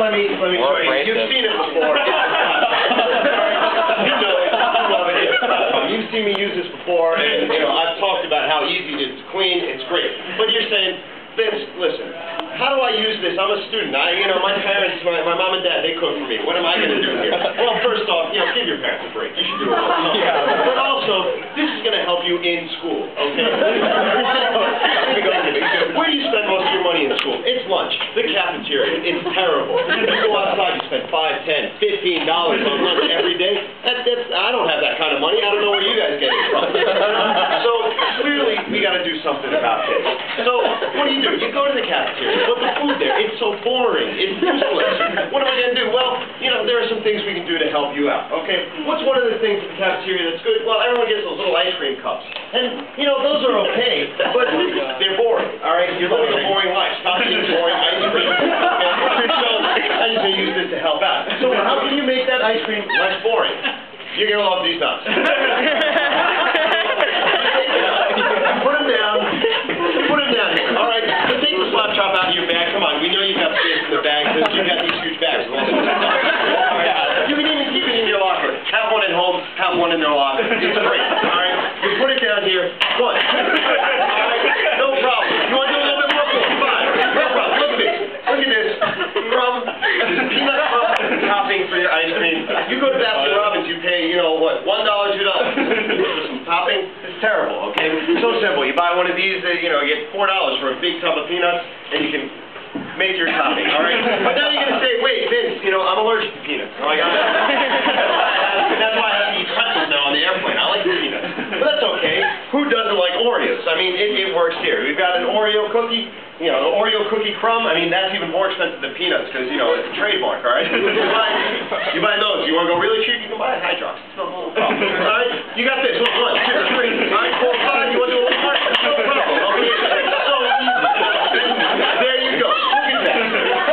let me show you. You've seen it before. You know it. You love it. You've seen me use this before, and I've talked about how easy it is to clean. It's great. But you're saying, Vince, listen, how do I use this? I'm a student. My parents, my mom and dad, they cook for me. What am I going to do here? Well, first off, give your parents a break. You should do it all the time. But also, this is going to help you in school, okay? Where do you spend most of your money in school? It's lunch. The cafeteria. It's terrible. You go outside, you spend $5, $10, $15 on lunch every day. I don't have that kind of money. I don't know where you guys get it from. So, clearly, we got to do something about this. So, what do? You go to the cafeteria, put the food there. It's so boring. It's useless. What am I going to do? Well, there are some things we can do to help you out, okay? What's one of the things at the cafeteria that's good? Well, everyone gets those little ice cream cups. And, those are okay, but they're boring, all right? You're living a boring life. Stop eating boring ice cream. Okay? So, I'm just going to use this to help out. So, how can you make that ice cream less boring? You're going to love these nuts. Put them down. Put them down here. All right. So take the slap chop out of your bag. Come on. We know you've got space in the bag because you've got these huge bags. All right. You can even keep it in your locker. Have one at home. Have one in their locker. It's great. All right. You put it down here. One. All right. No problem. You want to do a little bit more? Fine. No problem. Look at this. Look at this. Crumb. Peanut crumb topping for your ice cream. You go to Baskin Robbins. You pay, what? $1, $2. Some topping. It's terrible. Okay. So simple. You buy one of these. You get $4 for a big tub of peanuts, and you can make your topping. All right. But now you're gonna say, wait, Vince, I'm allergic to peanuts. That's why I have to eat pretzels now on the airplane. I like the peanuts. But that's okay. Who doesn't like Oreos? I mean, it works here. We've got an Oreo cookie. An Oreo cookie crumb, that's even more expensive than peanuts because, it's a trademark, all right? You buy those. You want to go really cheap, you can buy a Hydrox. It's no problem. All right? You got this. 1, 2, 3. 9, 4, 5. You want to do a little part? No problem. Okay? It's so easy. There you go. Look at that.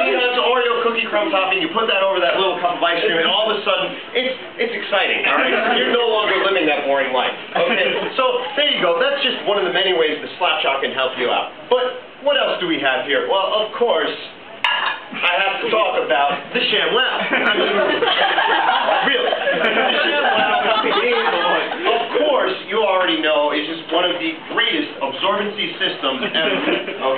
Peanuts, Oreo cookie crumb topping. You put that over that little cup of ice cream, and all of a sudden, it's exciting, all right? You're no longer living that boring life. Okay? So, there you go. That's just one of the many ways the slap chop can help you out. But what else do we have here? Well, of course, I have to talk about the ShamWow. Really. The ShamWow is, of course, you already know, is just one of the greatest absorbency systems ever.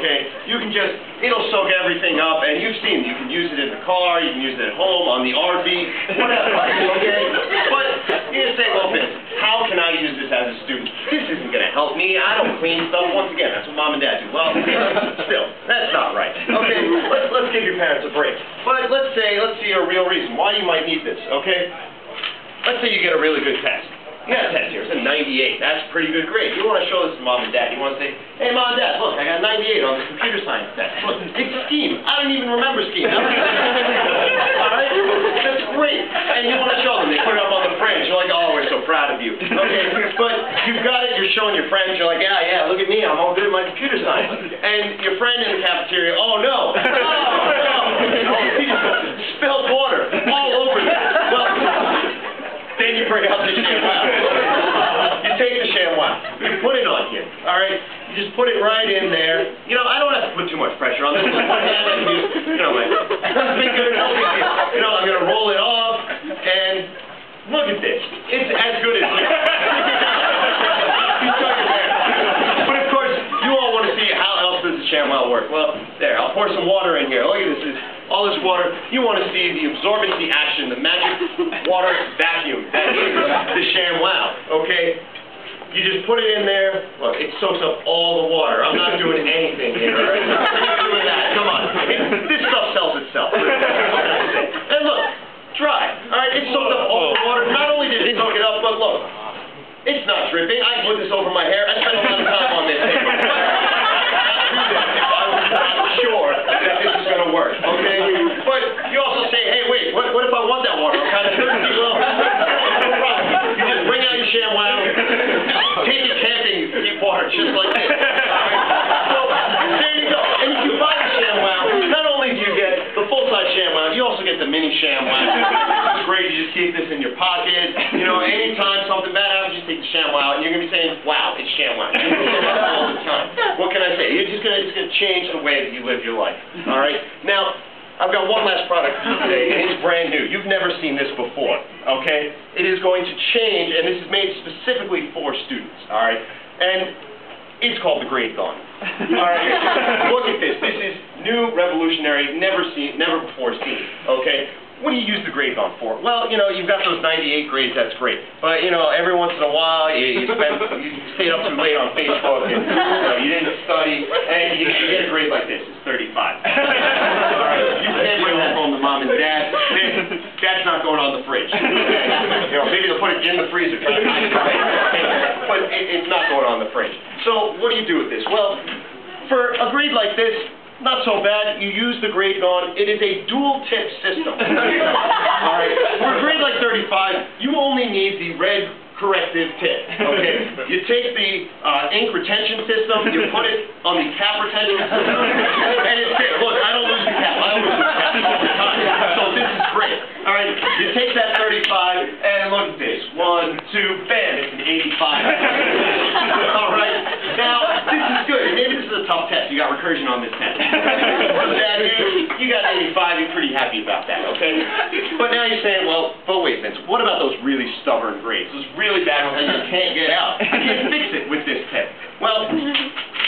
Okay? You can it'll soak everything up, and you've seen it. You can use it in the car, you can use it at home, on the RV, whatever. Okay? But you're going to say, well, Vince, how can I use this as a student? This isn't going to help me. I don't clean stuff. Once again, that's what mom and dad do. Well, still, that's not right. Okay? Let's give your parents a break. But let's see a real reason why you might need this, okay? Let's say you get a really good test. You got a test here. It's a 98. That's a pretty good grade. You want to show this to mom and dad. You want to say, hey, mom and dad, look, I got a 98 on the computer science test. Look, it's scheme. I don't even remember scheme. All right? That's great. And you want to show them. They put it up on the fridge. You're like, oh, we're so proud of you. Okay? But you've got it. You're showing your friends. You're like, yeah, look at me. I'm all good at my computer science. And your friend in the cafeteria, oh, no. Oh, no. He just spilled water all over you. Well, then you bring out the ShamWow. You take the ShamWow. You put it on here. All right? You just put it right in there. I don't have to put too much pressure on this. One hand I can use, I'm going to roll it off, and look at this. It's as good as this. But of course, you all want to see how else does the ShamWow work. Well, there. I'll pour some water in here. Look at this. All this water, you want to see the absorbency action, the magic water vacuum that is the ShamWow, okay? You just put it in there. Look, it soaks up all the water. I'm not doing anything here, all right? I'm doing that. Come on. This stuff sells itself. And look, dry, all right? It soaked up all the water. Not only did it soak it up, but look, it's not dripping. I can put this over my hair. I spent a lot of time on this. Sure that this is going to work, okay? But you also say, hey, wait, what if I want that water? I'm kind of thirsty. Well, no problem. You just bring out your ShamWow, take it camping, you keep water just like this. So, there you go. And if you buy the ShamWow, not only do you get the full-size ShamWow, you also get the mini ShamWow. It's great. You just keep this in your pocket. Anytime something bad happens, you just take the ShamWow, and you're going to be saying, wow, it's ShamWow. You're going to say that all the time. What can I say? It's going to change the way that you live your life. All right? Now, I've got one last product for you today, and it's brand new. You've never seen this before, okay? It is going to change, and this is made specifically for students, all right? And it's called the Grade Gun. All right, look at this. This is new, revolutionary, never before seen, okay? What do you use the Grade Gun for? Well, you know, you've got those 98 grades, that's great. But, you know, every once in a while, you stayed up too late on Facebook, and you didn't study, and you get a grade like this. It's 35. All right, you can't bring that home to mom and dad. Dad's not going on the fridge. You know, maybe they'll put it in the freezer. But it's not going on the fridge. So what do you do with this? Well, for a grade like this, not so bad. You use the Grade Gun. It is a dual-tip system. All right. For a grade like 35, you only need the red corrective tip. Okay. You take the ink retention system, you put it on the cap retention system, and it's great. Look, I don't lose the cap. I don't lose the cap all the time. So this is great. All right. You take that 35, and look at this. 1, 2, bam! It's an 85. All right. Now this is good. Maybe this is a tough test. You got recursion on this test. So Dad, you got 85, you're pretty happy about that, okay? But now you're saying, well, but wait, Vince, what about those really stubborn grades? Those really bad ones that you can't get out. I can't fix it with this tip. Well,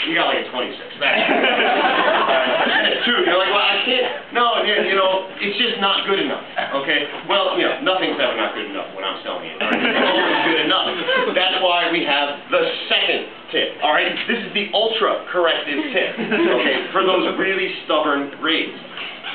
you got like a 26. That's true. You're like, well, I can't. No, you know, it's just not good enough, okay? Well, you know, nothing's ever not good enough when I'm selling it. All right? It's always good enough. That's why we have the second tip, all right? This is the ultra-corrective tip, okay, for those really stubborn grades.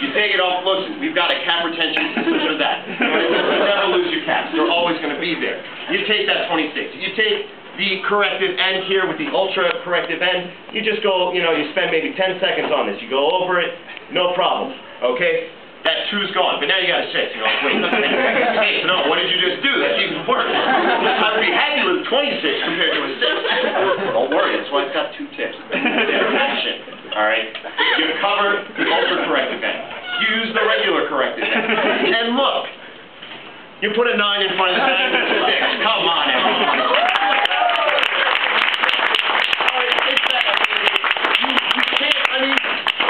You take it off, look, we've got a cap retention system for that. Right? You never lose your caps. They're always going to be there. You take that 26. You take the corrective end here with the ultra-corrective end. You just go, you know, you spend maybe 10 seconds on this. You go over it, no problem, okay? That 2's gone, but now you got a 6. You go, wait, hey, no, what did you just do? That's even worse. I would be happy with 26 compared to a 6. Don't worry, that's why it's got 2 tips. Action, all right? You cover the ultra-corrective end. Use the regular corrective end. And look, you put a 9 in front of the 6. Come on, everyone.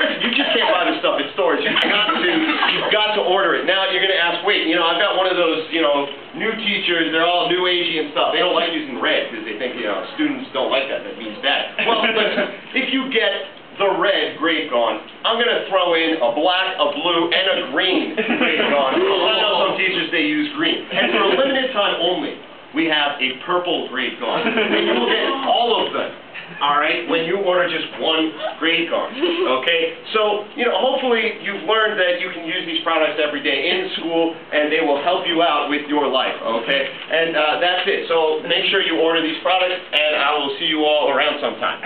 You just can't buy this stuff at stores. You've got to order it. Now you're going to ask, wait, you know, I've got one of those, you know, new teachers. They're all new agey and stuff. They don't like using red because they think, you know, students don't like that. That means bad. Well, listen, if you get the red Grade Gun, I'm going to throw in a black, a blue, and a green Grade Gun. I know some teachers, they use green. And for a limited time only, we have a purple Grade Gun. And you will get all of them. All right, when you order just one Grade Gun, okay? So, you know, hopefully you've learned that you can use these products every day in school, and they will help you out with your life, okay? And that's it. So make sure you order these products, and I will see you all around sometime.